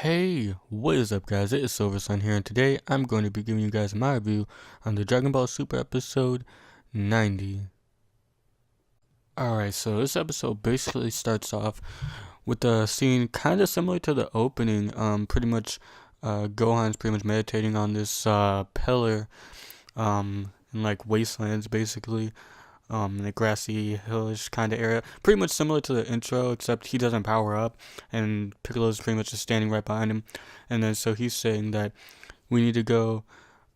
Hey, what is up guys, it is Silver Sun here, and today I'm going to be giving you guys my review on the Dragon Ball Super episode 90. Alright, so this episode basically starts off with a scene kind of similar to the opening. Pretty much Gohan's pretty much meditating on this pillar in like wastelands basically. In a grassy, hillish kind of area. Pretty much similar to the intro, except he doesn't power up, and Piccolo's pretty much just standing right behind him. And then so he's saying that we need to go,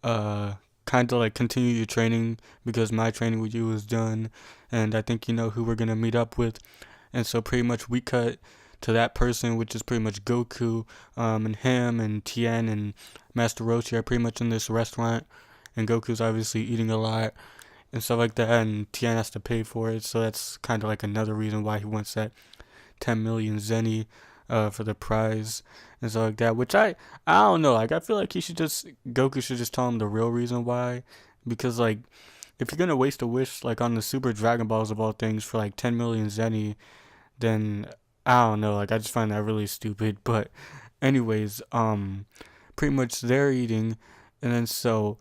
kind of like continue your training because my training with you is done, and I think you know who we're gonna meet up with. And so pretty much we cut to that person, which is pretty much Goku, and him and Tien and Master Roshi are pretty much in this restaurant, and Goku's obviously eating a lot and stuff like that, and Tien has to pay for it, so that's kind of like another reason why he wants that 10 million Zenny for the prize and stuff like that, which I don't know, like I feel like Goku should just tell him the real reason why, because like if you're gonna waste a wish like on the Super Dragon Balls of all things for like 10 million Zenny, then I don't know, like I just find that really stupid. But anyways, pretty much they're eating, and then so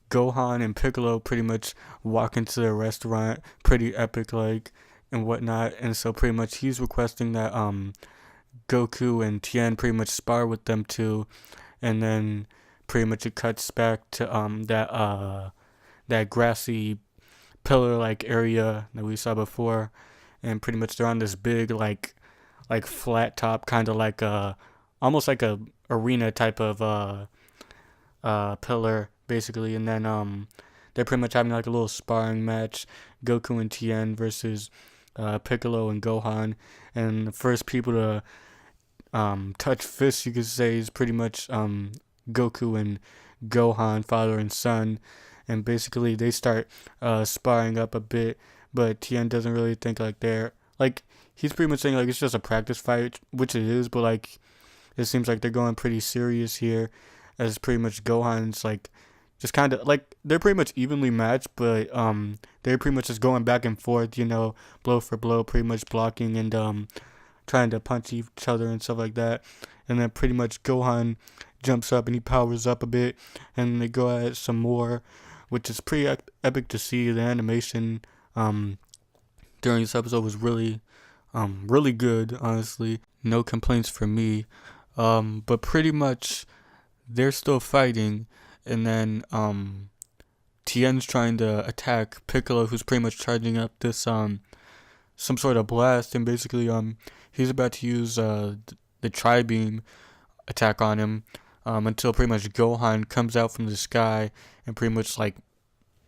Gohan and Piccolo pretty much walk into the restaurant, pretty epic like and whatnot, and so pretty much he's requesting that Goku and Tien pretty much spar with them too, and then pretty much it cuts back to that grassy pillar like area that we saw before, and pretty much they're on this big like flat top kind of like almost like a arena type of pillar basically, and then they're pretty much having like a little sparring match, Goku and Tien versus Piccolo and Gohan, and the first people to touch fists, you could say, is pretty much Goku and Gohan, father and son, and basically they start sparring up a bit, but Tien doesn't really think like they're like, he's pretty much saying like it's just a practice fight, which it is, but like it seems like they're going pretty serious here, as pretty much Gohan's like just kind of like they're pretty much evenly matched, but they're pretty much just going back and forth, blow for blow, pretty much blocking and trying to punch each other and stuff like that. And then pretty much Gohan jumps up and he powers up a bit, and they go at it some more, which is pretty epic to see. The animation during this episode was really good, honestly. No complaints from me. But pretty much they're still fighting, and then Tien's trying to attack Piccolo, who's pretty much charging up this some sort of blast, and basically he's about to use the Tri-Beam attack on him, until pretty much Gohan comes out from the sky and pretty much like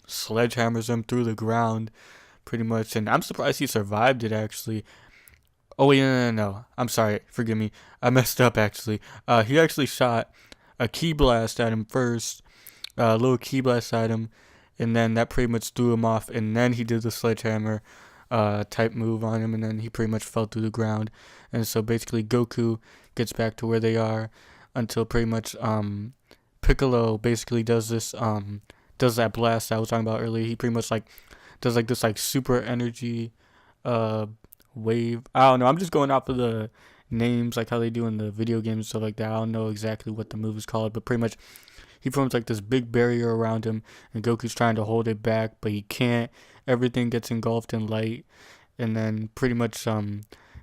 sledgehammers him through the ground pretty much, and I'm surprised he survived it actually. Oh wait, no, I'm sorry, forgive me, I messed up actually. He actually shot a ki blast at him first, a little ki blast at him, and then that pretty much threw him off, and then he did the sledgehammer type move on him, and then he pretty much fell through the ground. And so basically Goku gets back to where they are until pretty much Piccolo basically does that blast I was talking about earlier. He pretty much like does like this like super energy wave. I don't know, I'm just going off of the names like how they do in the video games and stuff like that. I don't know exactly what the move is called, but pretty much he forms like this big barrier around him, and Goku's trying to hold it back, but he can't. Everything gets engulfed in light, and then pretty much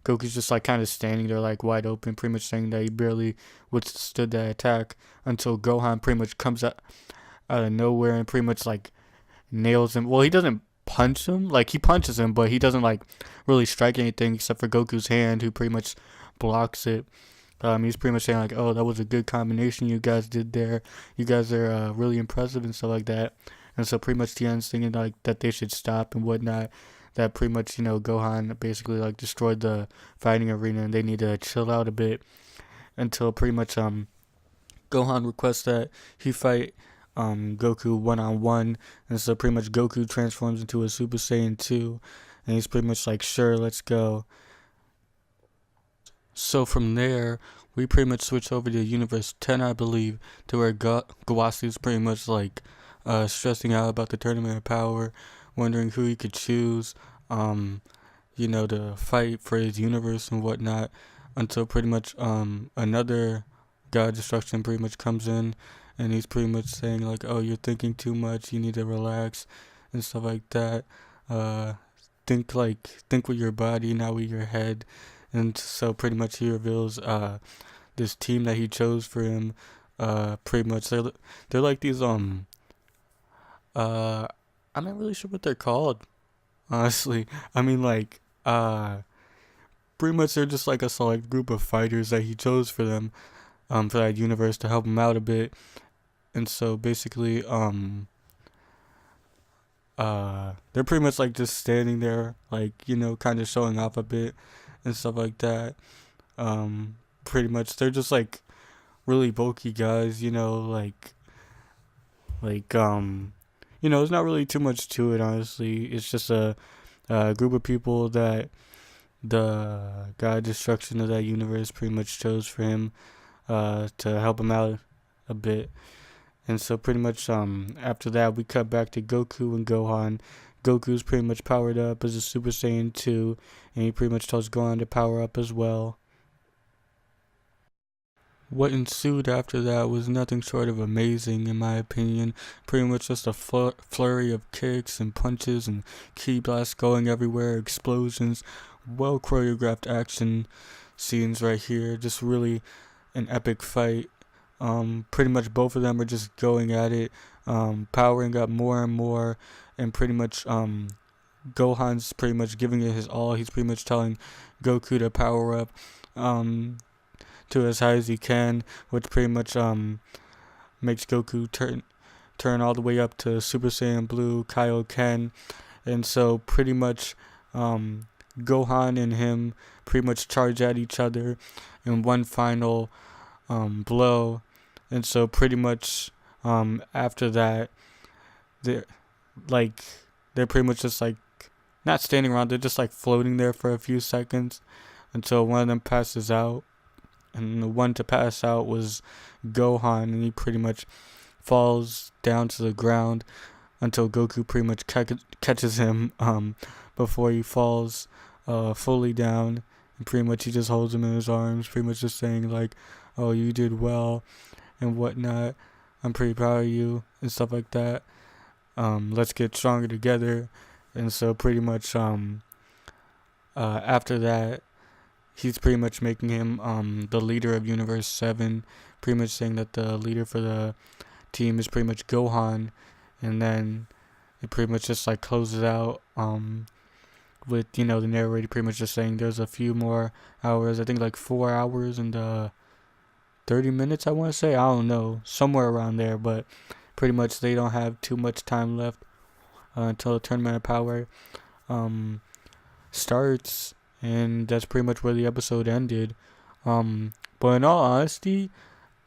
Goku's just like kind of standing there like wide open, pretty much saying that he barely withstood that attack until Gohan pretty much comes out of nowhere and pretty much like nails him. Well, he doesn't punch him, like he punches him, but he doesn't like really strike anything except for Goku's hand, who pretty much blocks it. He's pretty much saying like, "Oh, that was a good combination you guys did there. You guys are really impressive," and stuff like that. And so pretty much Tien's thinking like that they should stop and whatnot. That pretty much Gohan basically like destroyed the fighting arena, and they need to chill out a bit until pretty much Gohan requests that he fight Goku one-on-one, and so pretty much Goku transforms into a Super Saiyan 2, and he's pretty much like, "Sure, let's go." So from there, we pretty much switch over to Universe 10, I believe, to where Gawasi's pretty much like stressing out about the Tournament of Power, wondering who he could choose, to fight for his universe and whatnot, until pretty much another God Destruction pretty much comes in, and he's pretty much saying like, "Oh, you're thinking too much. You need to relax," and stuff like that. Uh, think with your body, not with your head. And so pretty much he reveals this team that he chose for him. Pretty much they're like these I'm not really sure what they're called, honestly. I mean like pretty much they're just like a select group of fighters that he chose for them, for that universe to help him out a bit. And so basically, they're pretty much like just standing there, like, kind of showing off a bit and stuff like that. Pretty much they're just like really bulky guys, there's not really too much to it, honestly. It's just a group of people that the God Destruction of that universe pretty much chose for him, to help him out a bit. And so pretty much after that we cut back to Goku and Gohan. Goku's pretty much powered up as a Super Saiyan 2, and he pretty much tells Gohan to power up as well. What ensued after that was nothing short of amazing, in my opinion. Pretty much just a flurry of kicks and punches and ki blasts going everywhere, explosions, well choreographed action scenes right here. Just really an epic fight. Pretty much both of them are just going at it, powering up more and more, and pretty much Gohan's pretty much giving it his all. He's pretty much telling Goku to power up to as high as he can, which pretty much makes Goku turn all the way up to Super Saiyan Blue Kaioken. And so pretty much Gohan and him pretty much charge at each other in one final blow. And so pretty much after that, they're they're pretty much just like not standing around, they're just like floating there for a few seconds until one of them passes out. And the one to pass out was Gohan, and he pretty much falls down to the ground until Goku pretty much catches him before he falls fully down. And pretty much he just holds him in his arms, pretty much just saying like, "Oh, you did well," and whatnot. "I'm pretty proud of you," and stuff like that. Let's get stronger together. And so pretty much after that, he's pretty much making him the leader of Universe 7, pretty much saying that the leader for the team is pretty much Gohan. And then it pretty much just like closes out with the narrator pretty much just saying there's a few more hours, I think like 4 hours and 30 minutes, I want to say, I don't know, somewhere around there, but pretty much they don't have too much time left until the Tournament of Power starts. And that's pretty much where the episode ended. But in all honesty,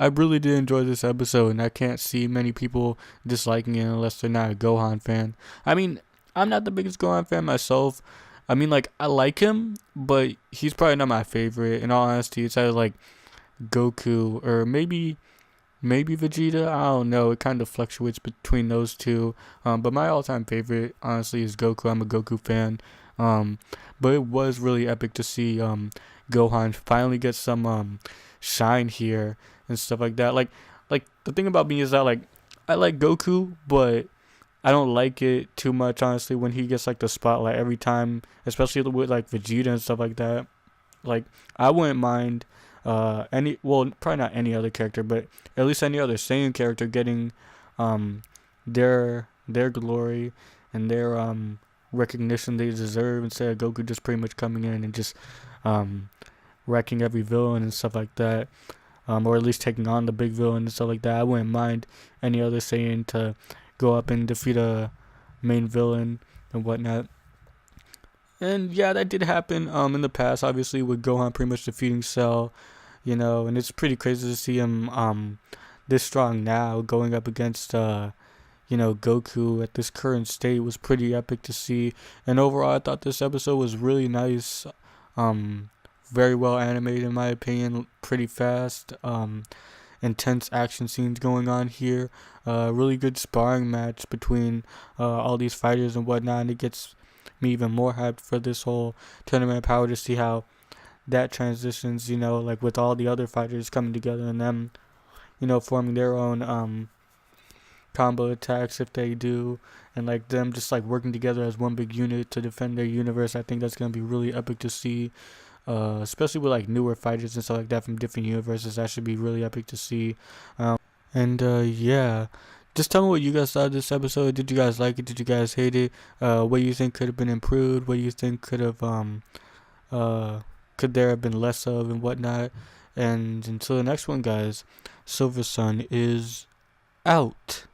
I really did enjoy this episode, and I can't see many people disliking it unless they're not a Gohan fan. I mean, I'm not the biggest Gohan fan myself. I mean, like, I like him, but he's probably not my favorite. In all honesty, it's either like Goku or maybe Vegeta. I don't know. It kind of fluctuates between those two. But my all-time favorite, honestly, is Goku. I'm a Goku fan. But it was really epic to see Gohan finally get some shine here and stuff like that. Like the thing about me is that like I like Goku, but I don't like it too much, honestly, when he gets like the spotlight every time, especially with like Vegeta and stuff like that. Like I wouldn't mind probably not any other character, but at least any other Saiyan character getting their glory and their recognition they deserve, instead of Goku just pretty much coming in and just wrecking every villain and stuff like that, or at least taking on the big villain and stuff like that. I wouldn't mind any other Saiyan to go up and defeat a main villain and whatnot. And yeah, that did happen in the past, obviously, with Gohan pretty much defeating Cell, and it's pretty crazy to see him this strong now going up against Goku at this current state. Was pretty epic to see. And overall, I thought this episode was really nice. Very well animated, in my opinion. Pretty fast. Intense action scenes going on here. Really good sparring match between all these fighters and whatnot. And it gets me even more hyped for this whole Tournament of Power to see how that transitions, like with all the other fighters coming together and them, forming their own combo attacks if they do, and like them just like working together as one big unit to defend their universe. I think that's gonna be really epic to see, especially with like newer fighters and stuff like that from different universes. That should be really epic to see. And yeah, just tell me what you guys thought of this episode. Did you guys like it? Did you guys hate it? What do you think could have been improved? What do you think uh could there have been less of and whatnot? And until the next one, guys, Silver Sun is out.